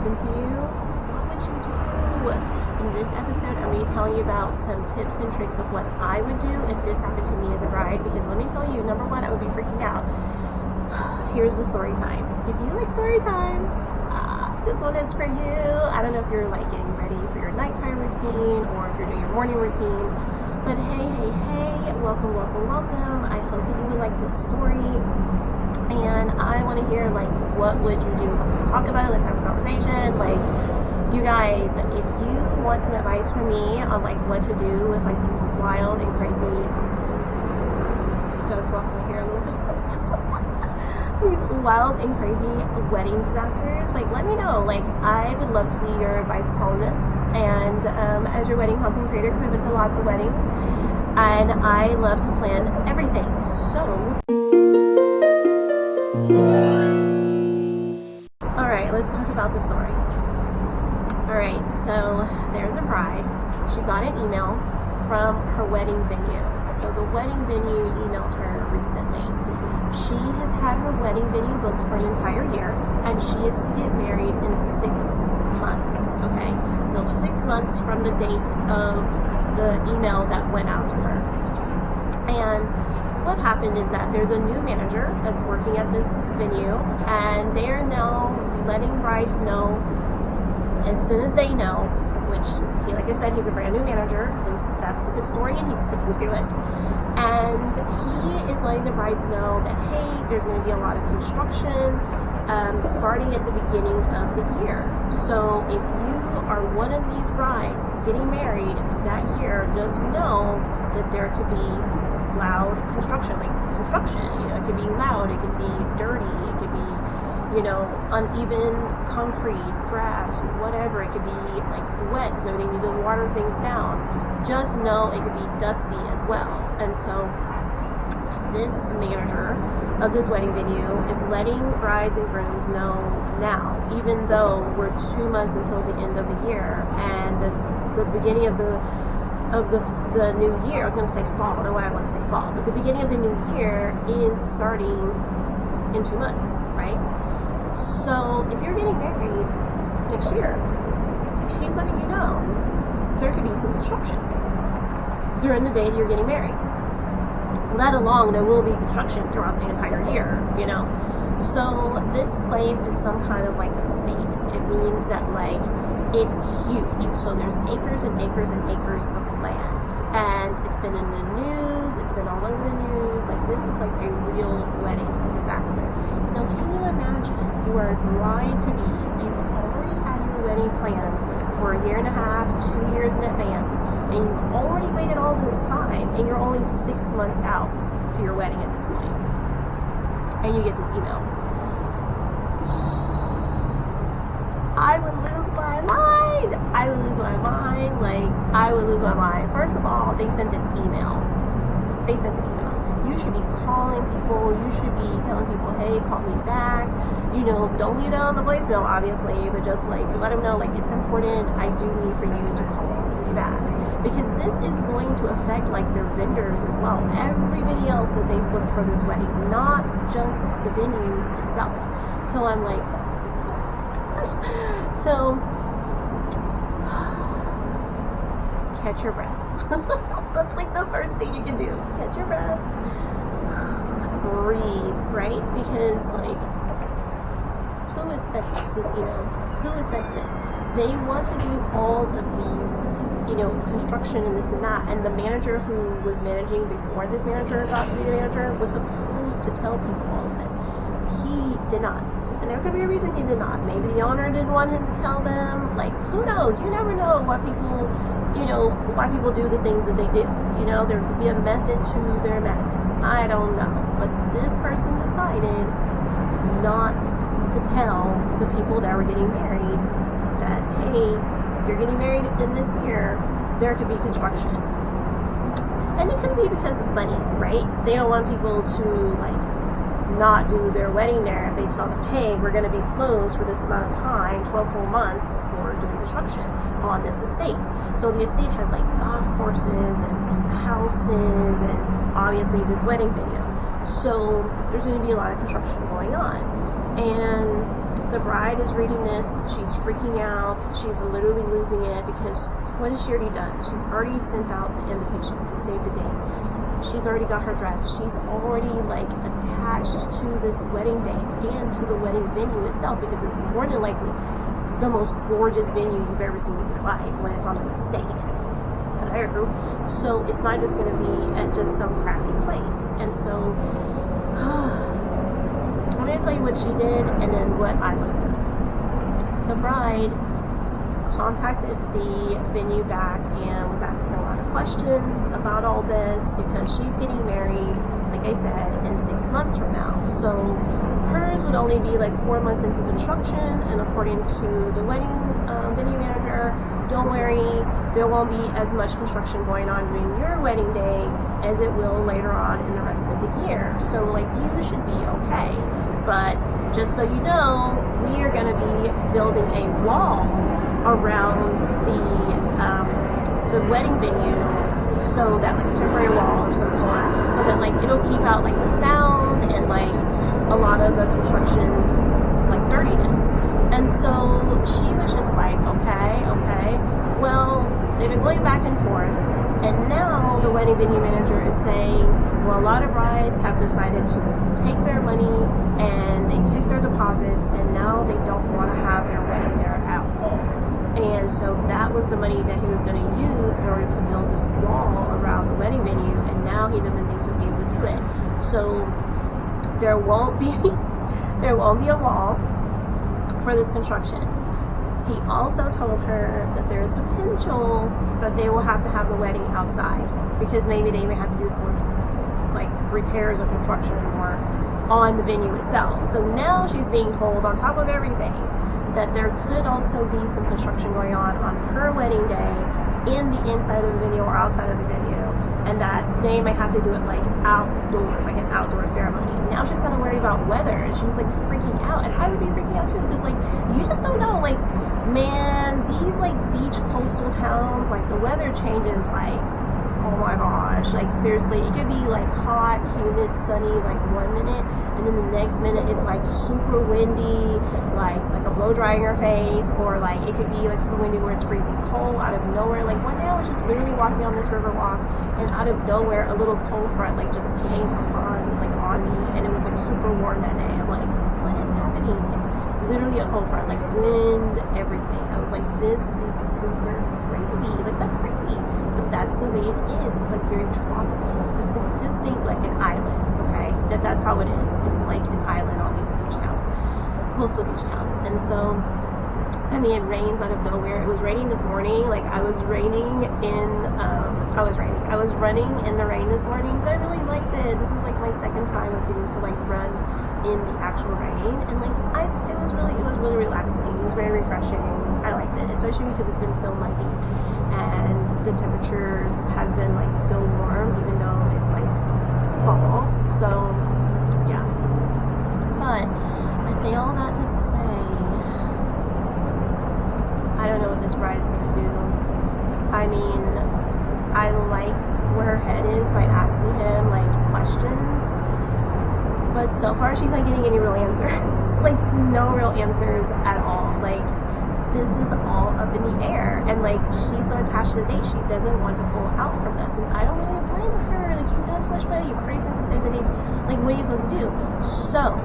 happened to you, what would you do? In this episode, I'm going to be telling you about some tips and tricks of what I would do if this happened to me as a bride, because let me tell you, number one, I would be freaking out. Here's the story time. If you like story times, this one is for you. I don't know if you're like getting ready for your nighttime routine or if you're doing your morning routine, but hey, welcome. I hope that you would like this story, and I want to hear like, what would you do? Let's talk about it. Let's have a conversation. Like, you guys, if you want some advice from me on like what to do with like these wild and crazy, gotta fluff my hair a little bit. These wild and crazy wedding disasters, like, let me know. Like, I would love to be your advice columnist, and as your wedding content creator, because I've been to lots of weddings and I love to plan everything. So alright, let's talk about the story. Alright, so there's a bride. She got an email from her wedding venue. So the wedding venue emailed her recently. She has had her wedding venue booked for an entire year, and she is to get married in 6 months. Okay, so 6 months from the date of the email that went out to her. And what happened is that there's a new manager that's working at this venue, and they are now letting brides know as soon as they know, which, like I said, he's a brand new manager. That's his story, and he's sticking to it. And he is letting the brides know that, hey, there's going to be a lot of construction starting at the beginning of the year. So if you are one of these brides that's getting married that year, just know that there could be loud construction. Like, construction, you know, it could be loud, it could be dirty, it could be, you know, uneven concrete, grass, whatever. It could be like wet, so they need to water things down. Just know it could be dusty as well. And so this manager of this wedding venue is letting brides and grooms know now, even though we're 2 months until the end of the year and the beginning of the new year. I was going to say fall. I don't know why I want to say fall, but the beginning of the new year is starting in 2 months, right? So if you're getting married next year, he's letting you know there could be some construction during the day that you're getting married. Let alone there will be construction throughout the entire year, you know. So this place is some kind of like estate. It means that like it's huge. So there's acres and acres and acres of land. And it's been in the news, it's been all over the news. Like, this is like a real wedding disaster. Now, can you imagine? You are a bride to be. You've already had your wedding planned for 1.5 years, 2 years in advance, and you've already waited all this time, and you're only 6 months out to your wedding at this point, and you get this email. I would lose my mind. Like, I would lose my mind. First of all, they sent an email. You should be calling people. You should be telling people, hey, call me back. You know, don't leave that on the voicemail, obviously, but just like let them know, like, it's important. I do need for you to call me back, because this is going to affect like their vendors as well. Everybody else that they booked for this wedding, not just the venue itself. So I'm like, so catch your breath. That's like the first thing you can do. Catch your breath. Breathe, right? Because like, who expects this email? Who expects it? They want to do all of these, you know, construction and this and that. And the manager who was managing before this manager got to be the manager was supposed to tell people all of this. He did not. And there could be a reason he did not. Maybe the owner didn't want him to tell them. Like, who knows? You never know what people, you know, why people do the things that they do. You know, there could be a method to their madness. I don't know. But this person decided not to tell the people that were getting married that, hey, you're getting married in this year, there could be construction. And it could be because of money, right? They don't want people to, like, not do their wedding there if they tell them, hey, we're going to be closed for this amount of time, 12 whole months, for doing construction on this estate. So the estate has like golf courses and houses and obviously this wedding venue. So there's going to be a lot of construction going on. And the bride is reading this, she's freaking out, she's literally losing it, because what has she already done? She's already sent out the invitations to save the dates. She's already got her dress. She's already like attached to this wedding date and to the wedding venue itself, because it's more than likely the most gorgeous venue you've ever seen in your life when it's on an estate. Hello. So it's not just going to be at just some crappy place. And so I'm going to tell you what she did and then what I would have done. The bride contacted the venue back and was asking a lot of questions about all this, because she's getting married, like I said, in 6 months from now. So hers would only be like 4 months into construction, and according to the wedding venue manager, don't worry, there won't be as much construction going on during your wedding day as it will later on in the rest of the year. So like, you should be okay. But just so you know, we are going to be building a wall around the wedding venue, so that like a temporary wall or some sort, so that like it'll keep out like the sound and like a lot of the construction like dirtiness. And so she was just like, okay. Well, they've been going back and forth, and now the wedding venue manager is saying, well, a lot of brides have decided to take their money and they take their deposits, and now they don't want to have their wedding there at all. And so that was the money that he was going to use in order to build this wall around the wedding venue, and now he doesn't think he'll be able to do it. So there won't be a wall for this construction. He also told her that there's potential that they will have to have the wedding outside, because maybe they may have to do some like repairs or construction work on the venue itself. So now she's being told, on top of everything, that there could also be some construction going on her wedding day in the inside of the venue or outside of the venue, and that they may have to do it like outdoors, like an outdoor ceremony. Now she's gonna worry about weather, and she's like freaking out, and I would be freaking out too, because like, you just don't know, like, man, these like beach coastal towns, like the weather changes like, oh my gosh, like seriously, it could be like hot, humid, sunny like 1 minute, and then the next minute it's like super windy, like a blow dry in your face, or like it could be like super windy where it's freezing cold out of nowhere. Like one day I was just literally walking on this river walk, and out of nowhere a little cold front like just came on me, and it was like super warm that day. I'm like, what is happening? Literally a cold front, like wind, everything. I was like, this is super crazy. Like, that's crazy. But that's the way it is. It's like very tropical. Just think like an island, okay? That's how it is. It's like an island on these beach towns, coastal beach towns. And so, I mean, it rains out of nowhere. It was raining this morning. Like, I was running in the rain this morning, but I really liked it. This is like my second time of getting to like run in the actual rain, and like it was really relaxing. It was very refreshing. I liked it, especially because it's been so muggy, and the temperatures has been like still warm even though it's like fall. So yeah, but I say all that to say, I don't know what this bride's gonna do. I mean, I like where her head is by asking him like questions, but so far she's not getting any real answers. Like, no real answers at all. Like, this is all up in the air, and like, she's so attached to the date, she doesn't want to pull out from this, and I don't really blame her. Like, you've done so much better, you've already sent to save the dates. Like, what are you supposed to do? So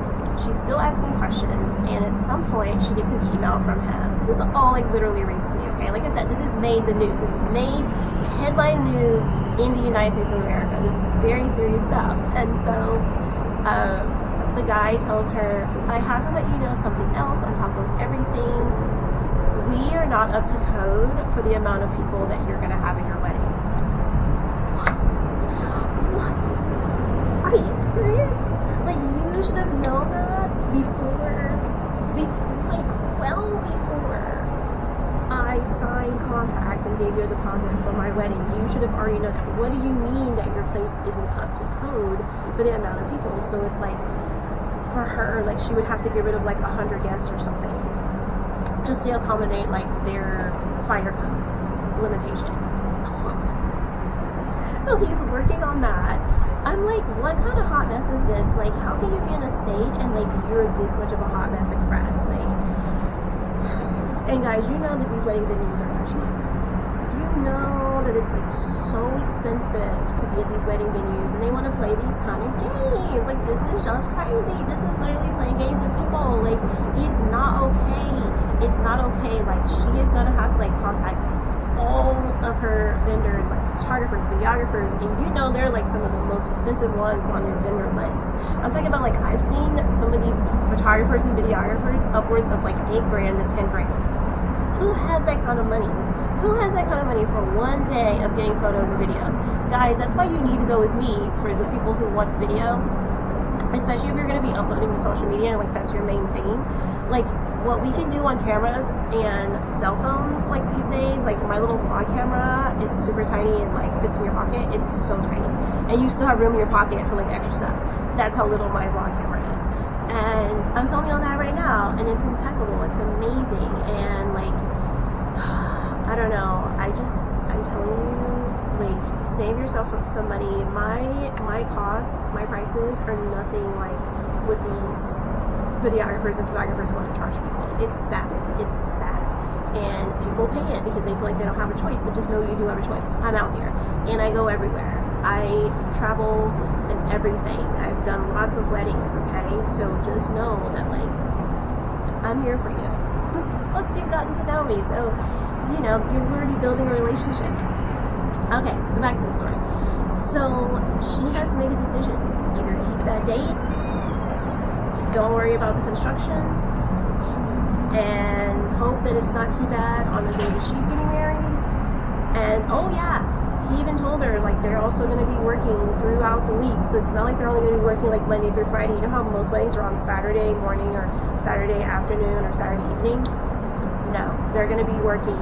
she's still asking questions, and at some point she gets an email from him. This is all like literally recently, okay? Like I said, this has made the news. This has made headline news in the United States of America. This is very serious stuff. And so the guy tells her, I have to let you know something else on top of everything. We are not up to code for the amount of people that you're going to have at your wedding. What? Are you serious? Like, you should have known that before, well before I signed contracts and gave you a deposit for my wedding. You should have already known that. What do you mean that your place isn't up to code for the amount of people? So it's like, for her, like, she would have to get rid of like 100 guests or something just to accommodate like their fire code limitation. So he's working on that, I'm like, what kind of hot mess is this? Like, how can you be in a state and like you're this much of a hot mess express? Like, and guys, you know that these wedding venues are not cheap. You know that it's like so expensive to be at these wedding venues, and they want to play these kind of games. Like, this is just crazy. This is literally playing games with people. Like, it's not okay. It's not okay. Like, she is gonna have to like contact all of her vendors, like photographers, videographers, and you know they're like some of the most expensive ones on your vendor list. I'm talking about, like, I've seen some of these photographers and videographers upwards of like $8,000 to $10,000. Who has that kind of money? Who has that kind of money for one day of getting photos and videos? Guys, that's why you need to go with me for the people who want video, especially if you're going to be uploading to social media, like that's your main thing. Like, what we can do on cameras and cell phones, like these days, like my little vlog camera, it's super tiny and like fits in your pocket. It's so tiny, and you still have room in your pocket for like extra stuff. That's how little my vlog camera is, and I'm filming on that right now, and it's impeccable. It's amazing, and like, I don't know. I'm telling you, like, save yourself some money. My prices are nothing like what these videographers and photographers want to charge people. It's sad. It's sad. And people pay it because they feel like they don't have a choice, but just know you do have a choice. I'm out here, and I go everywhere. I travel and everything. I've done lots of weddings, okay? So just know that, like, I'm here for you. Let's get gotten to know me. So, you know, you're already building a relationship. Okay, so back to the story. So she has to make a decision. Either keep that date, don't worry about the construction, and hope that it's not too bad on the day that she's getting married. And oh yeah, he even told her, like, they're also going to be working throughout the week, so it's not like they're only going to be working like Monday through Friday. You know how most weddings are on Saturday morning or Saturday afternoon or Saturday evening? No, they're going to be working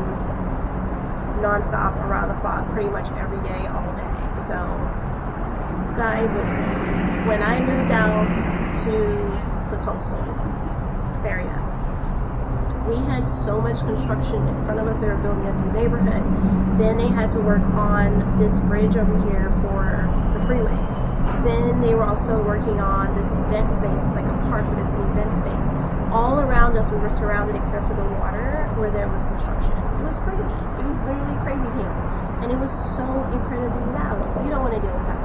non-stop around the clock pretty much every day, all day. So guys, listen, when I moved out to the coastal area, we had so much construction in front of us. They were building a new neighborhood. Then they had to work on this bridge over here for the freeway. Then they were also working on this event space. It's like a park, but it's an event space. All around us, we were surrounded except for the water where there was construction. It was crazy. It was literally crazy pants. And it was so incredibly loud. You don't want to deal with that.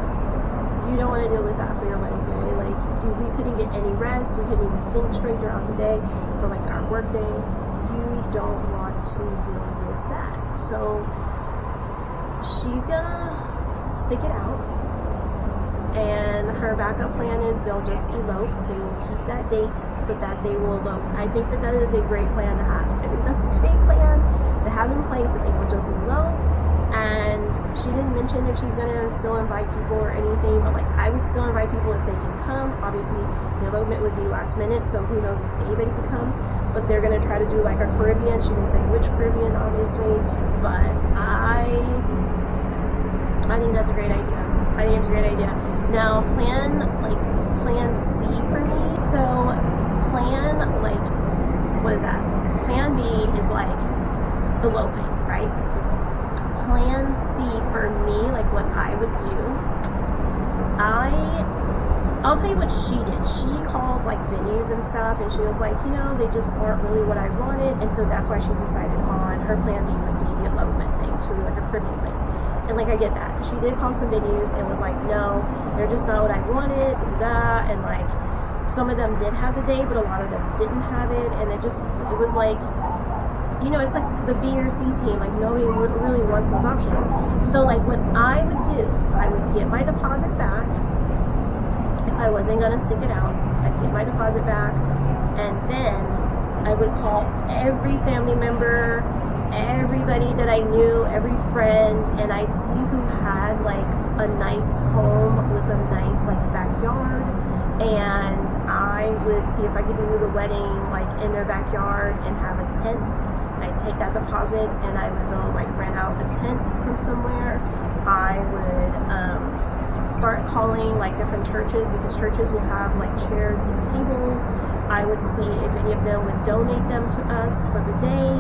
You don't want to deal with that for your wedding day. Like, we couldn't get any rest. We couldn't even think straight throughout the day for like our work day. You don't want to deal with that. So she's gonna stick it out, and her backup plan is they'll just elope. They will keep that date, but that they will elope. I think that that is a great plan to have. I think that's a great plan to have in place, that they will just elope. And she didn't mention if she's gonna still invite people or anything, but like, I would still invite people if they can come. Obviously the elopement would be last minute, so who knows if anybody could come, but they're gonna try to do like a Caribbean. She didn't say which Caribbean, obviously, but I think that's a great idea. I think it's a great idea. Now, plan C for me. So plan, like, what is that? Plan B is like eloping, right? Plan C for me, like what I would do, I'll tell you what she did. She called like venues and stuff, and she was like, you know, they just aren't really what I wanted, and so that's why she decided on her plan B would be the elopement thing, to like a Caribbean place. And like, I get that. She did call some venues and was like, no, they're just not what I wanted, and like, some of them did have the day, but a lot of them didn't have it, and it was like, you know, it's like the B or C team, like nobody really wants those options. So like, what I would do, I would get my deposit back. If I wasn't gonna stick it out, I'd get my deposit back, and then I would call every family member, everybody that I knew, every friend, and I'd see who had like a nice home with a nice like backyard, and I would see if I could do the wedding like in their backyard and have a tent. I'd take that deposit and I would go like rent out a tent from somewhere. I would start calling like different churches, because churches will have like chairs and tables. I would see if any of them would donate them to us for the day.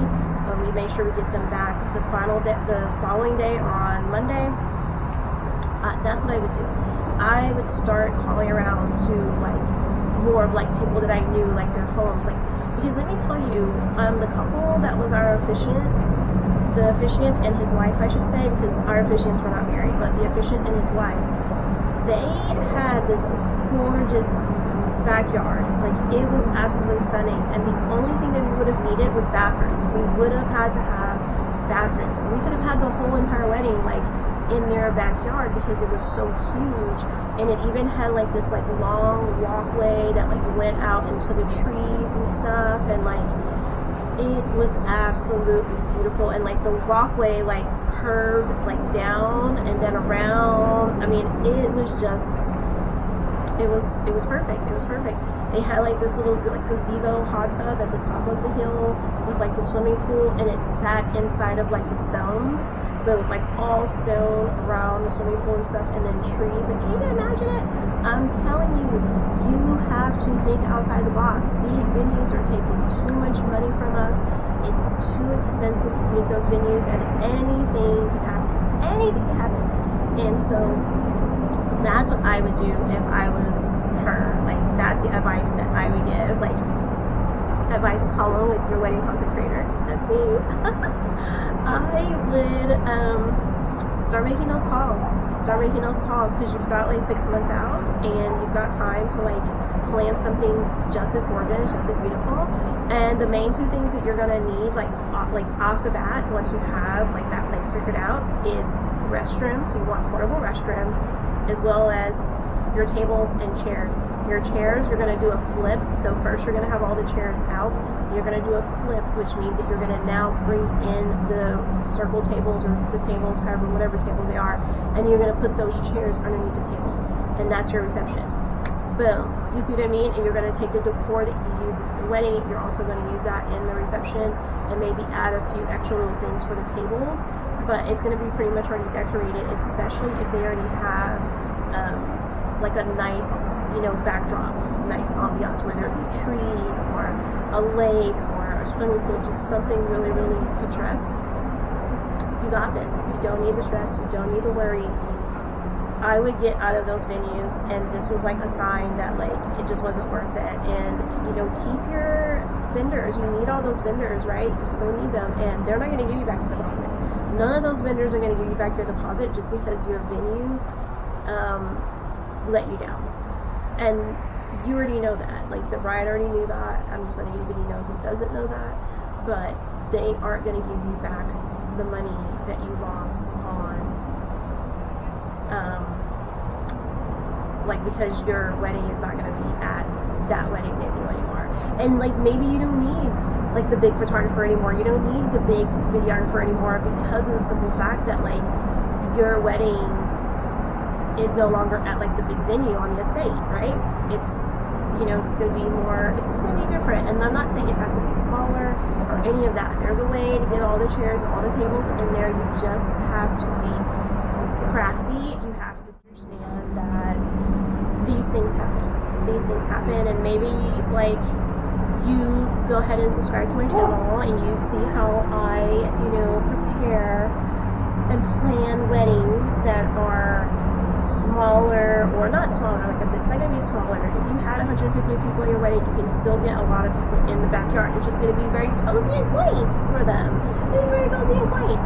We made sure we get them back the following day or on Monday. That's what I would do. I would start calling around to like more of like people that I knew, like their homes, like, because let me tell you, the couple that was our officiant, the officiant and his wife, I should say, because our officiants were not married, but the officiant and his wife, they had this gorgeous backyard. Like, it was absolutely stunning, and the only thing that we would have needed was bathrooms. We would have had to have bathrooms. We could have had the whole entire wedding like in their backyard because it was so huge, and it even had like this like long walkway that like went out into the trees and stuff, and like it was absolutely beautiful, and like the walkway like curved like down and then around. I mean, it was just, it was perfect. It was perfect. They had like this little like gazebo hot tub at the top of the hill with like the swimming pool, and it sat inside of like the stones, so it was like all stone around the swimming pool and stuff, and then trees. And can you imagine it? I'm telling you, you have to think outside the box. These venues are taking too much money from us. It's too expensive to meet those venues, and anything can happen. Anything can happen. And so that's what I would do if I was her. Like, that's the advice that I would give. Like, advice column with your wedding content creator. That's me. I would start making those calls. Start making those calls, because you've got like 6 months out, and you've got time to like plan something just as gorgeous, just as beautiful. And the main two things that you're gonna need, like off the bat, once you have like that place figured out, is restrooms. So you want portable restrooms, as well as your tables and chairs. Your chairs, you're going to do a flip. So first you're going to have all the chairs out. You're going to do a flip, which means that you're going to now bring in the circle tables, or the tables, however, whatever tables they are, and you're going to put those chairs underneath the tables, and that's your reception. Boom. You see what I mean? And you're going to take the decor that you use at the wedding, you're also going to use that in the reception, and maybe add a few extra little things for the tables, but it's going to be pretty much already decorated, especially if they already have like a nice, you know, backdrop, nice ambiance, where there be trees or a lake or a swimming pool, just something really, really picturesque. You got this. You don't need the stress. You don't need the worry. I would get out of those venues, and this was like a sign that like it just wasn't worth it. And you know, keep your vendors. You need all those vendors, right? You still need them, and they're not going to give you back your deposit. None of those vendors are going to give you back your deposit just because your venue let you down. And you already know that. Like, the bride already knew that. I'm just letting anybody know who doesn't know that. But they aren't going to give you back the money that you lost on, like, because your wedding is not going to be at that wedding venue anymore. And like, maybe you don't need like the big photographer anymore. You don't need the big videographer anymore, because of the simple fact that like your wedding is no longer at like the big venue on the estate, right? It's, you know, it's going to be more, it's just going to be different. And I'm not saying it has to be smaller or any of that. There's a way to get all the chairs, all the tables in there. You just have to be crafty. You have to understand that these things happen. These things happen, and maybe like you go ahead and subscribe to my channel, and you see how I, you know, prepare and plan weddings that are smaller, or not smaller, like I said, it's not going to be smaller. If you had 150 people at your wedding, you can still get a lot of people in the backyard. It's just going to be very cozy and quaint for them. It's going to be very cozy and quaint.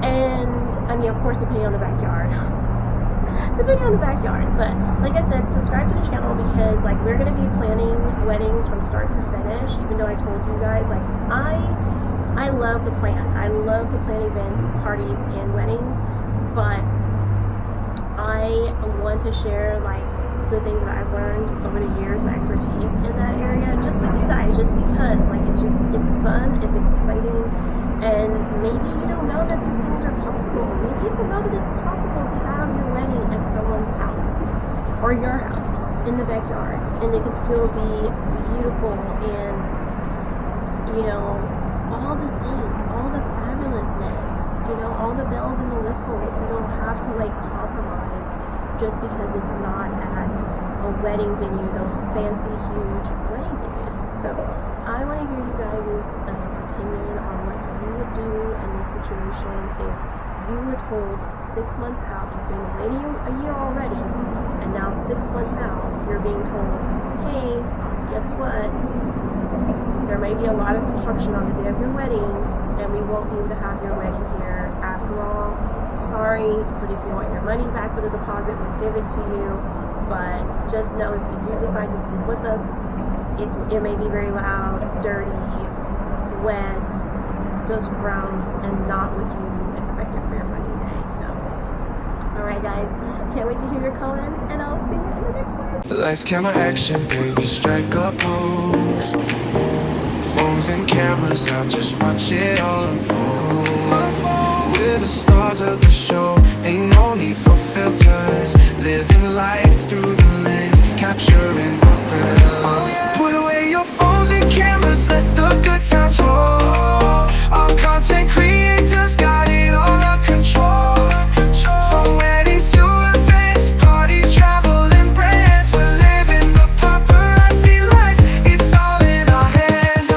And, I mean, of course, depending on the backyard. Depending on the backyard. But, like I said, subscribe to the channel, because, like, we're going to be planning weddings from start to finish, even though I told you guys, like, I love to plan. I love to plan events, parties, and weddings, but I want to share like the things that I've learned over the years, my expertise in that area, just with you guys, just because like it's fun, it's exciting, and maybe you don't know that these things are possible. Maybe you don't know that it's possible to have your wedding at someone's house or your house in the backyard, and it can still be beautiful, and you know, all the things, all the fabulousness, you know, all the bells and the whistles. You don't have to like compromise just because it's not at a wedding venue, those fancy, huge wedding venues. So I want to hear you guys' opinion on what you would do in this situation if you were told 6 months out, you've been waiting a year already, and now 6 months out, you're being told, hey, guess what? There may be a lot of construction on the day of your wedding, and we won't be able to have your wedding here. After all, sorry, but if you want your money back with a deposit, we'll give it to you. But just know if you do decide to stick with us, it may be very loud, dirty, wet, just gross, and not what you expected for your wedding day. So, alright guys, can't wait to hear your comments, and I'll see you in the next one. Lights, camera, action, baby, strike a pose. Phones and cameras out, just watch it all unfold. We're the stars of the show, ain't no need for filters. Living life through the lens, capturing our thrills. Put away your phones and cameras, let the good times roll. Our content creators got it all under control. From weddings to events, parties, travel and brands, we're living the paparazzi life, it's all in our hands.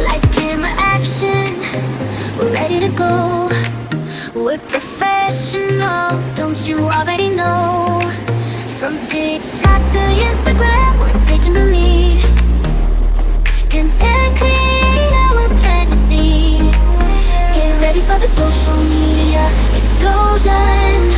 Lights, camera, action, we're ready to go. We're professionals, don't you already know? From TikTok to Instagram, we're taking the lead. Content creator, we're planting the seed. Get ready for the social media explosion.